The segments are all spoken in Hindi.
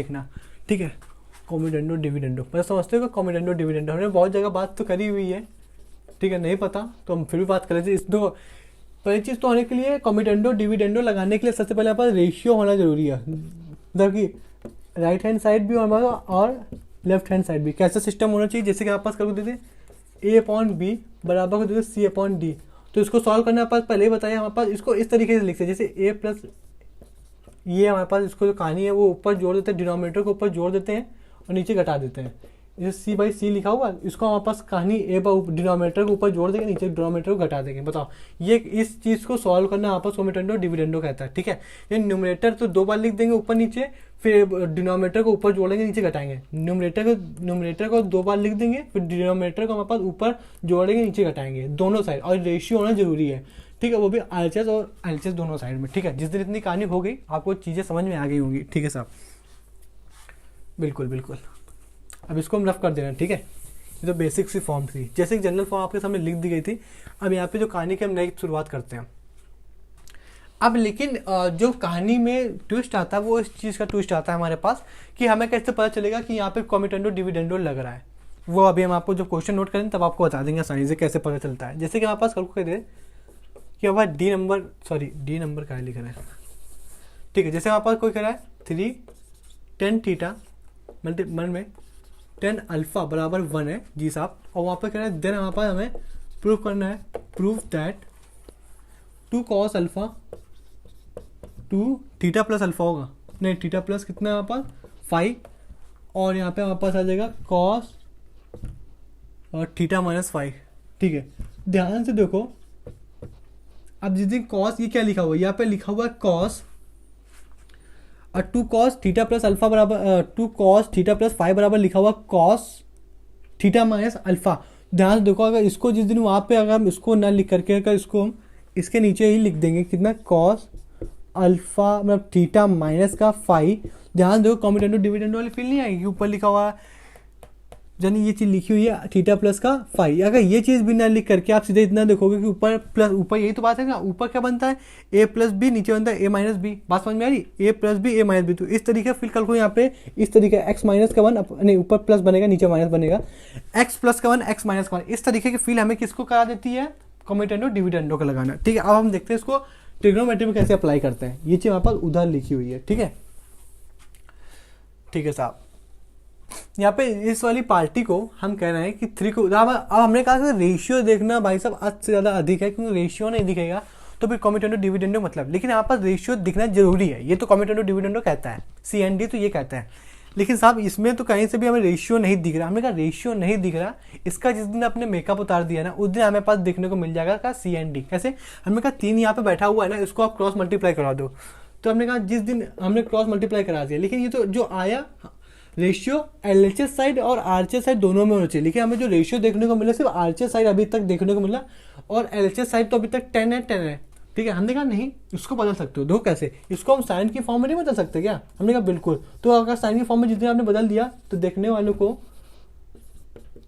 देखना, ठीक है। कॉमिटेंडो डिविडेंडो मतलब समझते हो, कॉमिटेंडो डिविडेंडो हमने बहुत जगह बात तो करी हुई है, ठीक है। नहीं पता तो हम फिर भी बात कर लेते इस दो। पहली चीज़ तो होने के लिए कॉमिटेंडो डिविडेंडो लगाने के लिए सबसे पहले हमारे पास रेशियो होना जरूरी है, मतलब कि राइट हैंड साइड भी हमारा और लेफ्ट हैंड साइड भी। कैसा सिस्टम होना चाहिए, जैसे कि हमारे पास करके देते ए अपॉन बी बराबर को देते सी अपॉन डी। तो इसको सॉल्व करने हमारे पास पहले ही बताया, हमारे पास इसको इस तरीके से लिखते हैं जैसे ए प्लस ये हमारे पास इसको जो कहानी है वो ऊपर जोड़ देते हैं, डिनोमिनेटर को ऊपर जोड़ देते हैं और नीचे घटा देते हैं। जैसे सी बाई सी लिखा हुआ, इसको हमारे पास कहानी ए डिनोमिनेटर को ऊपर जोड़ देंगे, नीचे डिनोमिनेटर को घटा देंगे। बताओ ये इस चीज़ को सॉल्व करना हमारे पास कॉमिटेंडो डिविडेंडो कहता है, ठीक है। ये न्यूमरेटर तो 2 बार लिख देंगे ऊपर नीचे, फिर डिनोमिनेटर को ऊपर जोड़ेंगे नीचे घटाएंगे। न्यूमरेटर को 2 बार लिख देंगे, फिर डिनोमिनेटर को हमारे पास ऊपर जोड़ेंगे नीचे घटाएंगे दोनों साइड, और रेशियो होना जरूरी है, ठीक है। वो भी आरएचएस और एलएचएस दोनों साइड में, ठीक है। जिस दिन इतनी कहानी हो गई आपको चीज़ें समझ में आ गई होंगी, ठीक है साहब। बिल्कुल बिल्कुल। अब इसको हम रफ कर दे रहे हैं, ठीक है। ये तो बेसिक सी फॉर्म थी, जैसे कि जनरल फॉर्म आपके सामने लिख दी गई थी। अब यहाँ पे जो कहानी की हम नई शुरुआत करते हैं अब। लेकिन जो कहानी में ट्विस्ट आता है वो इस चीज़ का ट्विस्ट आता है हमारे पास कि हमें कैसे पता चलेगा कि यहाँ पे कॉमिटेंडो डिविडेंडो लग रहा है। वो अभी हम आपको जो क्वेश्चन नोट करें तब आपको बता देंगे आसानी से कैसे पता चलता है। जैसे कि हमारे पास कल को कह दे कि हमारा डी नंबर क्या लिख रहा है, ठीक है। जैसे हमारे पास कोई कह रहा है 3 10 थीटा मल्टीपल में 10 अल्फा बराबर 1 है जी साहब, और वहाँ पे कह रहा है देन हमारे पास हमें प्रूव करना है, prove that 2 cos alpha 2 theta plus alpha होगा, नहीं थीटा प्लस कितना है हमारे पास 5, और यहाँ पे हमारे पास आ जाएगा cos और थीटा माइनस 5, ठीक है। ध्यान से देखो, अब जिस दिन cos ये क्या लिखा हुआ है, यहाँ पे लिखा हुआ है cos और 2 cos थीटा प्लस अल्फा बराबर 2 cos थीटा प्लस 5 बराबर लिखा हुआ cos थीटा माइनस अल्फा। ध्यान से देखो, अगर इसको जिस दिन वहाँ पे अगर हम इसको ना लिख करके अगर इसको हम इसके नीचे ही लिख देंगे कितना cos अल्फा मतलब थीटा माइनस का 5, ध्यान दो कॉमिटेंडो डिविडेंडो वाली फील नहीं आएगी। ऊपर लिखा हुआ है यानी ये चीज़ लिखी हुई है थीटा प्लस का 5, अगर ये चीज़ भी ना लिख करके आप सीधे इतना देखोगे कि ऊपर प्लस, ऊपर यही तो बात है ना, ऊपर क्या बनता है a प्लस बी, नीचे बनता है a माइनस बी। बात समझ में आ रही, a plus b a minus b. तो इस तरीके फिर कल को यहाँ पे इस तरीके x माइनस का 1 नहीं ऊपर प्लस बनेगा नीचे माइनस बनेगा, x प्लस का 1 x माइनस का 1, इस तरीके की फील हमें किसको करा देती है, कॉमिटेंडो डिविडेंडो का लगाना, ठीक है। अब हम देखते हैं इसको ट्रिग्नोमेट्री में कैसे अप्लाई करते हैं। ये चीज़ हमारे पास उधर लिखी हुई है, ठीक है, ठीक है साहब। यहाँ पे इस वाली पार्टी को हम कह रहे हैं कि 3 को अब हमने कहा कि रेशियो देखना भाई साहब अधिक से ज़्यादा अधिक है, क्योंकि रेशियो नहीं दिखेगा तो फिर कॉमिटेंडो डिविडेंडो मतलब, लेकिन यहाँ पर रेशियो दिखना जरूरी है। ये तो कॉमिटेंडो डिविडेंडो कहता है, CND तो ये कहता है, लेकिन साहब इसमें तो कहीं से भी हमें रेशियो नहीं दिख रहा। हमने कहा रेशियो नहीं दिख रहा, इसका जिस दिन आपने मेकअप उतार दिया ना उस दिन हमें पास देखने को मिल जाएगा का CND। कैसे, हमने कहा 3 यहाँ पे बैठा हुआ है ना, इसको आप क्रॉस मल्टीप्लाई करा दो। तो हमने कहा जिस दिन हमने क्रॉस मल्टीप्लाई करा दिया, लेकिन ये तो जो आया रेशियो एलएचएस साइड और आरएचएस साइड दोनों में होना चाहिए, लेकिन हमें जो रेशियो देखने को मिला सिर्फ आरएचएस साइड अभी तक देखने को मिला, और एलएचएस साइड तो अभी तक 10 है, ठीक है। हमने कहा नहीं इसको बदल सकते हो, दो कैसे, इसको हम साइन की फॉर्म में नहीं बदल सकते क्या, हमने कहा बिल्कुल। तो अगर साइन की फॉर्म में जितने आपने बदल दिया तो देखने वालों को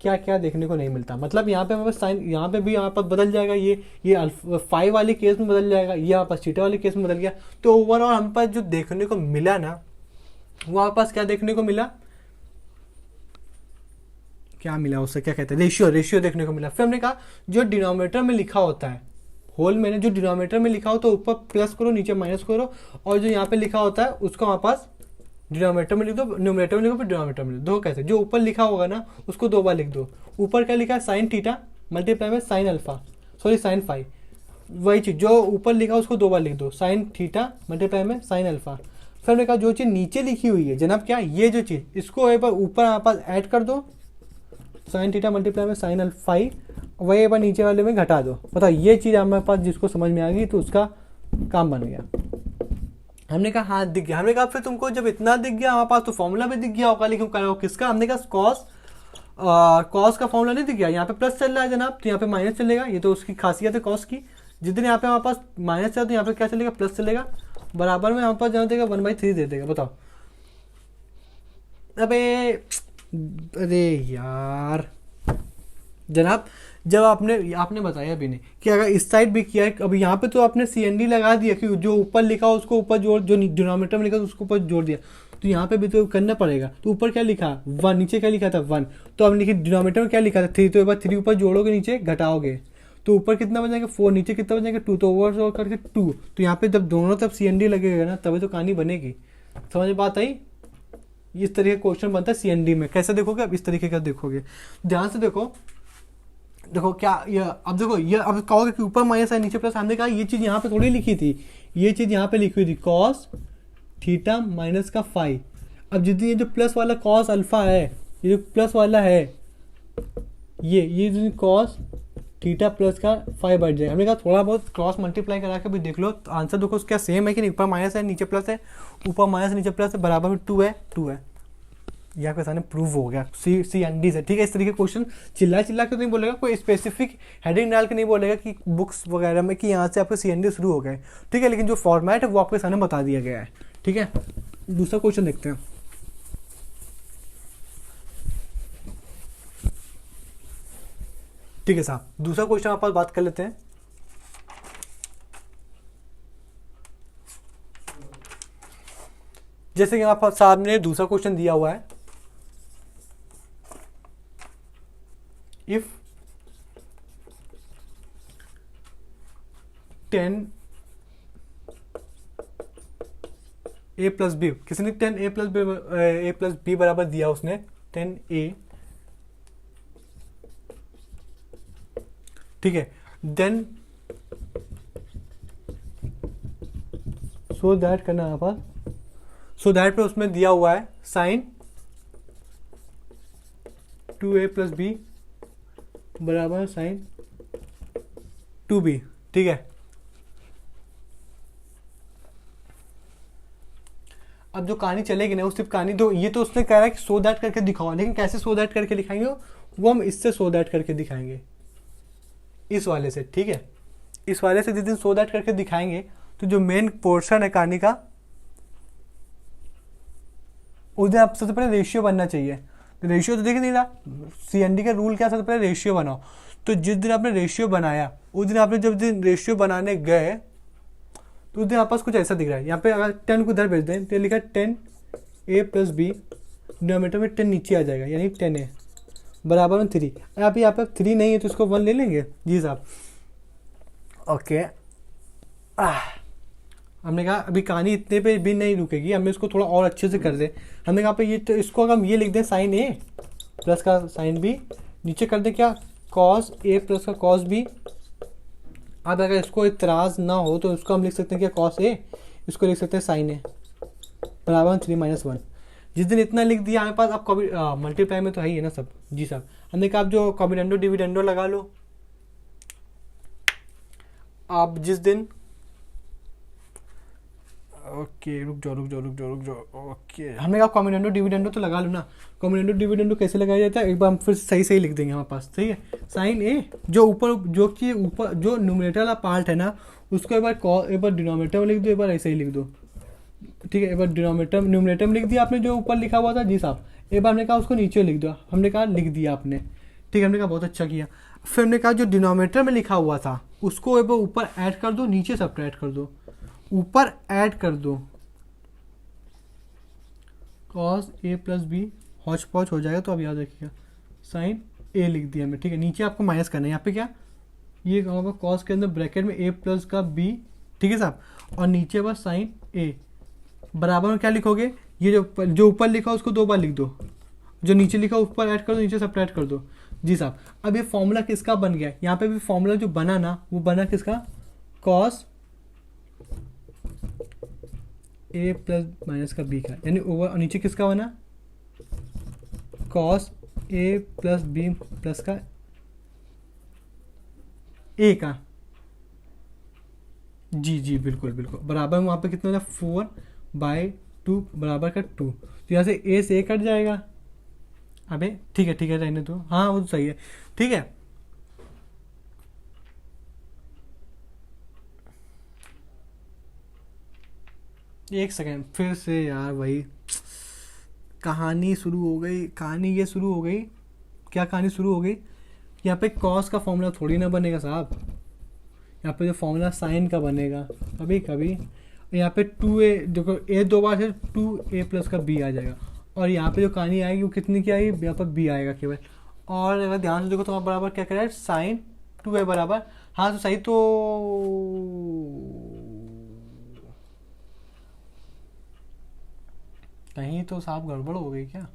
क्या क्या देखने को नहीं मिलता। मतलब यहाँ पे हमारे साइन यहाँ पे भी हमारे पास बदल जाएगा, ये 5 वाले केस में बदल जाएगा, ये हमारे पास थीटा वाले केस में बदल गया। तो ओवरऑल हमारे पास जो देखने को मिला ना, वो हमारे पास क्या देखने को मिला, क्या मिला उससे, क्या कहते हैं, रेशियो देखने को मिला। फिर हमने कहा जो डिनोमिनेटर में लिखा होता है, होल में जो डिनोमिनेटर में लिखा होता है ऊपर प्लस करो नीचे माइनस करो, और जो यहाँ पे लिखा होता है उसको हमारे पास डिनोमिनेटर में लिख दो, न्यूमरेटर में लिखो, फिर डिनोमिनेटर में लिख दो। कैसे, जो ऊपर लिखा होगा ना उसको 2 बार लिख दो। ऊपर क्या लिखा है, साइन थीटा मल्टीप्लाई में साइन अल्फा, सॉरी साइन 5, वही चीज़ जो ऊपर लिखा उसको 2 बार लिख दो, साइन थीटा मल्टीप्लाई में साइन अल्फा। फिर हमने कहा जो चीज़ नीचे लिखी हुई है जनाब, क्या ये जो चीज़, इसको एक बार ऊपर हमारे पास ऐड कर दो, साइन थीटा मल्टीप्लाई में साइन अल्फा, वही एक बार नीचे वाले में घटा दो। बताओ ये चीज़ हमारे पास जिसको समझ में आ गई तो उसका काम बन गया। हमने कहा हाँ दिख गया। हमने कहा फिर तुमको जब इतना दिख गया हमारे पास तो फॉर्मूला भी दिख गया होगा, लेकिन करो किसका, हमने कहा कॉस का फॉर्मूला नहीं दिख गया, यहाँ पे प्लस चल रहा है जनाब तो यहाँ पे माइनस चलेगा, ये तो उसकी खासियत है कॉस की। जिस दिन यहाँ पे हमारे पास माइनस चला तो यहाँ पे क्या चलेगा, प्लस चलेगा, बराबर में हमारे पास जहाँ देगा 1/3 दे देगा। बताओ, अरे यार जनाब जब आपने आपने बताया भी नहीं कि अगर इस साइड भी किया है, अभी यहाँ पे तो आपने CND लगा दिया कि जो ऊपर लिखा हो उसको ऊपर जोड़, जो डिनोमिनेटर में लिखा था उसको ऊपर जोड़ दिया, तो यहाँ पे भी तो करना पड़ेगा। तो ऊपर क्या लिखा 1, नीचे क्या लिखा था 1, तो अब लिखिए डिनोमिनेटर में क्या लिखा था 3, तो एक बार 3 ऊपर जोड़ोगे नीचे घटाओगे तो ऊपर कितना बन जाएगा 4, नीचे कितना बन जाएगा 2, तो ओवर करके 2। तो यहाँ पे जब दोनों तरफ CND लगेगा ना तभी तो कहानी बनेगी। समझ में बात आई? इस तरीके का क्वेश्चन बनता है CND में। कैसे देखोगे? अब इस तरीके का देखोगे, ध्यान से देखो। देखो क्या ये, अब देखो ये, अब कहोगे कि ऊपर माइनस है नीचे प्लस, हमने कहा ये चीज़ यहाँ पे थोड़ी लिखी थी, ये चीज़ यहाँ पे लिखी हुई थी कॉस थीटा माइनस का फाई। अब जितनी ये जो प्लस वाला कॉस अल्फा है, ये जो प्लस वाला है, ये जो कॉस थीटा प्लस का फाई बढ़ जाएगा। हमने कहा थोड़ा बहुत क्रॉस मल्टीप्लाई करा के भी देख लो, तो आंसर देखो क्या सेम है कि नहीं, ऊपर माइनस है नीचे प्लस है, ऊपर माइनस नीचे प्लस है, बराबर में 2 है 2 है। यहाँ पे सामने प्रूव हो गया CND से। ठीक है, इस तरीके के क्वेश्चन चिल्ला चिल्ला के नहीं बोलेगा, कोई स्पेसिफिक हेडिंग डाल के नहीं बोलेगा कि बुक्स वगैरह में कि यहाँ से आपका CND शुरू हो गया है। ठीक है, लेकिन जो फॉर्मेट है वो आपके सामने बता दिया गया है। ठीक है, दूसरा क्वेश्चन देखते हैं। ठीक है साहब, दूसरा क्वेश्चन आप बात कर लेते हैं। जैसे कि आप सामने दूसरा क्वेश्चन दिया हुआ है, इफ 10a प्लस बी, किसी ने 10a प्लस बी बराबर दिया, उसने 10a, ठीक है, देन सो दैट करना यहाँ पर, सो दैट पे उसमें दिया हुआ है साइन 2a प्लस बी बराबर साइन 2b। ठीक है, अब जो कहानी चलेगी ना, वो सिर्फ कहानी, तो ये तो उसने कह रहा है कि सो दैट करके दिखाओ, लेकिन कैसे सो दैट करके दिखाएंगे वो हम इससे सो दैट करके दिखाएंगे, इस वाले से। ठीक है, इस वाले से जिस दिन सो दैट करके दिखाएंगे तो जो मेन पोर्शन है कहानी का, उस दिन आप सबसे पहले रेशियो बनना चाहिए। तो रेशियो तो देख नहीं रहा, CND का रूल क्या, सबसे पहले रेशियो बनाओ। तो जिस दिन आपने रेशियो बनाया, उस दिन आपने जब दिन रेशियो बनाने गए तो उस दिन आपके पास कुछ ऐसा दिख रहा है। यहाँ पे अगर 10 को इधर भेज दें तो लिखा 10a प्लस बी, डिनोमिनेटर में 10 नीचे आ जाएगा, यानी 10a बराबर में 3। आप यहाँ पे 3 नहीं है तो इसको 1 ले लेंगे। जी साहब, ओके। हमने कहा अभी कहानी इतने पे भी नहीं रुकेगी, हमें इसको थोड़ा और अच्छे से कर दे। हमने कहा पे ये तो इसको अगर हम ये लिख दें साइन a प्लस का साइन b, नीचे कर दें क्या कॉस a प्लस का कॉस b। अब अगर इसको इतराज़ ना हो तो इसको हम लिख सकते हैं क्या कॉस a, इसको लिख सकते हैं साइन a बराबर 3 - 1। जिस दिन इतना लिख दिया हमारे पास, अब मल्टीप्लाई में तो है ही है ना सब। जी साहब, हमने कहा आप जो कॉम्बिनेंडो डिविडेंडो लगा लो। आप जिस दिन, ओके रुक जाओ, ओके, हमने कहा कॉम्बिनेंडो डिविडेंडो तो लगा लो ना। कॉम्बिनेंडो डिविडेंडो कैसे लगाया जाता है, एक बार हम फिर सही लिख देंगे हमारे पास। सही है, साइन ए, जो ऊपर जो कि ऊपर जो न्यूमरेटर वाला पार्ट है ना, उसको एक बार डिनोमिनेटर में लिख दो, एक बार ऐसे ही लिख दो। ठीक है, एक बार न्यूमरेटर में लिख दिया आपने जो ऊपर लिखा हुआ था। जी साहब, एक बार हमने कहा उसको नीचे लिख दो, हमने कहा लिख दिया आपने। ठीक है, हमने कहा बहुत अच्छा किया। फिर हमने कहा जो डिनोमिनेटर में लिखा हुआ था उसको एक बार ऊपर ऐड कर दो, नीचे सब्ट्रैक्ट कर दो, ऊपर ऐड कर दो cos a प्लस बी, हौच पौच हो जाएगा। तो अब याद रखिएगा साइन a लिख दिया हमने। ठीक है, नीचे आपको माइनस करना है, यहाँ पे क्या ये होगा कॉस के अंदर ब्रैकेट में a प्लस का b। ठीक है साहब, और नीचे बस साइन a बराबर में क्या लिखोगे, ये जो ऊपर लिखा उसको 2 बार लिख दो, जो नीचे लिखा ऊपर ऐड कर दो, नीचे सब्ट्रैक्ट कर दो। जी साहब, अब ये फॉर्मूला किसका बन गया, यहाँ पे भी फॉर्मूला जो बना ना वो बना किसका, कॉस a प्लस माइनस का b का, यानी ओवर, और नीचे किसका बना cos a plus b plus का a का। जी बिल्कुल बराबर में वहाँ पे कितना होगा 4/2 बराबर का 2। तो यहाँ से a से a कट जाएगा। अबे ठीक है रहने दो, हाँ वो तो सही है। ठीक है, एक सेकेंड, फिर से यार वही कहानी शुरू हो गई। कहानी ये शुरू हो गई, क्या कहानी शुरू हो गई यहाँ पे कॉस का फॉर्मूला थोड़ी ना बनेगा साहब, यहाँ पे जो फॉर्मूला साइन का बनेगा कभी कभी। यहाँ पे 2a, देखो a 2 बार से 2a प्लस का b आ जाएगा, और यहाँ पे जो कहानी आएगी वो कितनी की आएगी, यहाँ पर b आएगा केवल। और अगर ध्यान से देखो तो बराबर क्या कह रहा है, साइन 2a बराबर, हाँ तो सही, तो कहीं तो साहब गड़बड़ हो गई क्या,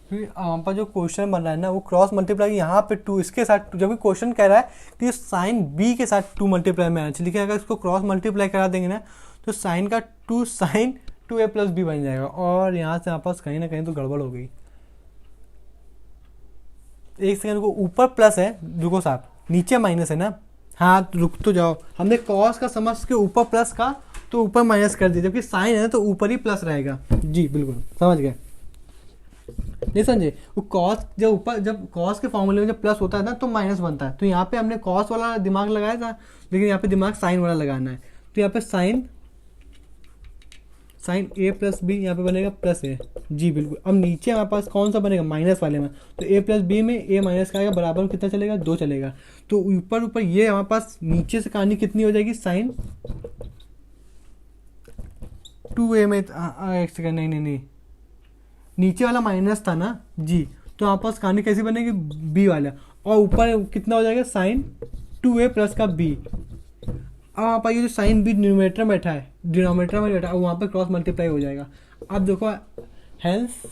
क्योंकि यहाँ पर जो क्वेश्चन बन रहा है ना वो क्रॉस मल्टीप्लाई यहाँ पे 2 इसके साथ, जब भी क्वेश्चन कह रहा है कि साइन b के साथ 2 मल्टीप्लाई में आना चाहिए, लेकिन अगर इसको क्रॉस मल्टीप्लाई करा देंगे ना तो साइन का 2 साइन 2a प्लस b बन जाएगा, और यहाँ से यहाँ पास कहीं ना कहीं तो गड़बड़ हो गई। एक सेकंड को, ऊपर प्लस है, रुको साहब, नीचे माइनस है ना, हाँ रुक तो जाओ, हमने कॉस का समझ के ऊपर प्लस का तो ऊपर माइनस कर दिया, जबकि साइन है ना तो ऊपर ही प्लस रहेगा। जी बिल्कुल समझ गए, नहीं समझे, वो कॉस जब ऊपर, जब कॉस के फॉर्मूले में जब प्लस होता है ना तो माइनस बनता है, तो यहाँ पे हमने कॉस वाला दिमाग लगाया था, लेकिन यहाँ पे दिमाग साइन वाला लगाना है, तो यहाँ पे साइन a प्लस बी, यहाँ पे बनेगा प्लस a। जी बिल्कुल, अब नीचे हमारे पास कौन सा बनेगा, माइनस वाले में, तो a प्लस बी में a माइनस का आएगा, बराबर कितना चलेगा, 2 चलेगा, तो ऊपर ऊपर ये हमारे पास नीचे से कहानी कितनी हो जाएगी, साइन 2a में, एक सेकंड, नहीं, नीचे वाला माइनस था ना जी, तो हमारे पास कहानी कैसी बनेगी, b वाला, और ऊपर कितना हो जाएगा, साइन 2a प्लस का b। अब आप ये जो साइन b न्यूमरेटर में बैठा है, डिनोमिनेटर में बैठा है, वहाँ पे क्रॉस मल्टीप्लाई हो जाएगा। अब देखो, हेंस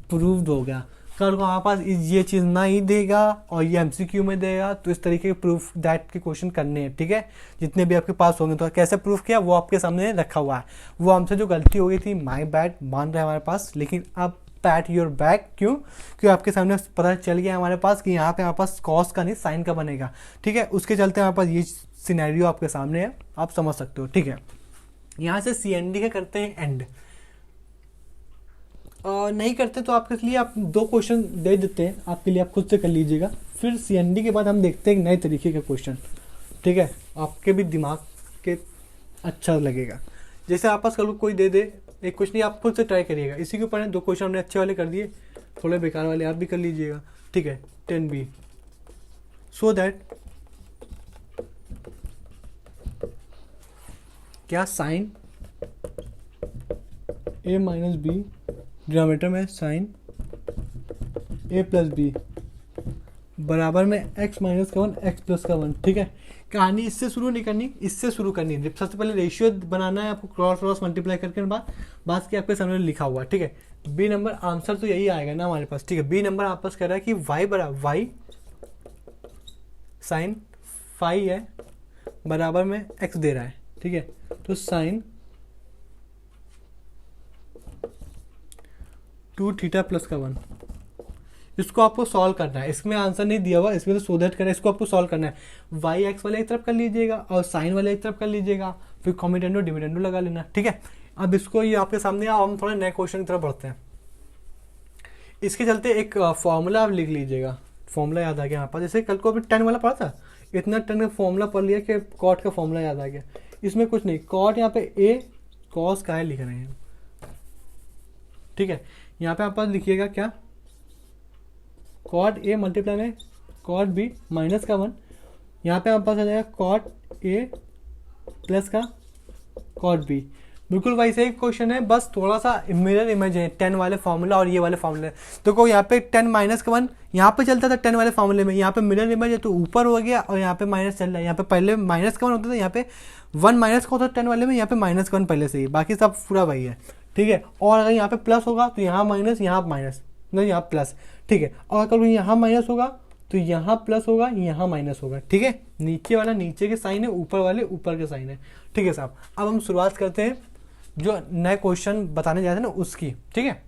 प्रूव्ड हो गया। कल को हमारे पास ये चीज़ ना ही देगा और ये एमसीक्यू में देगा, तो इस तरीके के प्रूफ दैट के क्वेश्चन करने हैं, ठीक है, जितने भी आपके पास होंगे। तो कैसे प्रूफ किया वो आपके सामने रखा हुआ है, वो हमसे जो गलती हो गई थी, माय बैड मान रहे हैं हमारे पास, लेकिन अब पैट योर बैक, क्योंकि आपके सामने पता चल गया हमारे पास कि यहाँ पे हमारे पास कॉस का नहीं साइन का बनेगा, ठीक है। उसके चलते हमारे पास ये सिनेरियो आपके सामने है, आप समझ सकते हो, ठीक है। यहाँ से CND के करते हैं एंड, नहीं करते तो आपके लिए आप 2 क्वेश्चन दे देते हैं आपके लिए, आप खुद से कर लीजिएगा, फिर CND के बाद हम देखते हैं एक नए तरीके का क्वेश्चन, ठीक है, आपके भी दिमाग के अच्छा लगेगा। जैसे आप पास कल कोई दे दे एक क्वेश्चन, आप खुद से ट्राई करिएगा, इसी के ऊपर 2 क्वेश्चन हमने अच्छे वाले कर दिए, थोड़े बेकार वाले आप भी कर लीजिएगा, ठीक है। 10B, सो दैट क्या, sine a minus b, denominator में साइन a प्लस बी, बराबर में x माइनस का 1 x प्लस का 1, ठीक है। कहानी इससे शुरू नहीं करनी, इससे शुरू करनी है। सबसे पहले रेशियो बनाना है आपको, क्रॉस मल्टीप्लाई करके बात की आपके सामने लिखा हुआ है, ठीक है। बी नंबर आंसर तो यही आएगा ना हमारे पास, ठीक है। बी नंबर आपस कह रहा है कि y बराबर y साइन फाई है, बराबर में x दे रहा है, ठीक है। तो साइन 2 थीटा प्लस का 1, इसको आपको सॉल्व करना है, इसमें आंसर नहीं दिया हुआ, इसमें तो सो दैट करना है, इसको आपको सॉल्व करना है। वाई एक्स वाले एक तरफ कर लीजिएगा और साइन वाले एक तरफ कर लीजिएगा, फिर कॉमिटेंडो डिविडेंडो लगा लेना, ठीक है। अब इसको ये आपके सामने, हम थोड़े नए क्वेश्चन की तरफ बढ़ते हैं। इसके चलते एक फॉर्मूला आप लिख लीजिएगा, फॉर्मूला याद आ गया यहाँ पर, जैसे कल को अभी 10 वाला पढ़ा था, इतना 10 का फॉर्मूला पढ़ लिया कि कॉट का फॉर्मूला याद आ गया। इसमें कुछ नहीं, कॉट यहाँ पे ए कॉस का है लिख रहे हैं, ठीक है। यहाँ पे आप पास लिखिएगा क्या, कॉट ए मल्टीप्लाई में कॉट बी माइनस का 1, यहाँ पे आप पास आ जाएगा कॉट ए प्लस का कॉट बी। बिल्कुल वही से क्वेश्चन है, बस थोड़ा सा मिरर इमेज है 10 वाले फार्मूला और ये वाले फार्मूले। तो यहाँ पे 10 माइनस का 1 यहाँ पे चलता था 10 वाले फार्मूले में, यहाँ पे मिरर इमेज है तो ऊपर हो गया और यहाँ पे माइनस चल रहा है। यहाँ पे पहले माइनस का 1 होता था, यहाँ पे 1 माइनस का होता था 10 वाले में, यहाँ पे माइनस का 1 पहले से ही, बाकी सब पूरा वही है, ठीक है। और अगर यहाँ पे प्लस होगा तो यहाँ माइनस, यहाँ माइनस, नहीं यहाँ प्लस, ठीक है। और अगर यहाँ माइनस होगा तो यहाँ प्लस होगा, यहाँ माइनस होगा, ठीक है। नीचे वाला नीचे के साइन है, ऊपर वाले ऊपर के साइन है, ठीक है साहब। अब हम शुरुआत करते हैं जो नए क्वेश्चन बताने जा रहे हैं ना उसकी, ठीक है।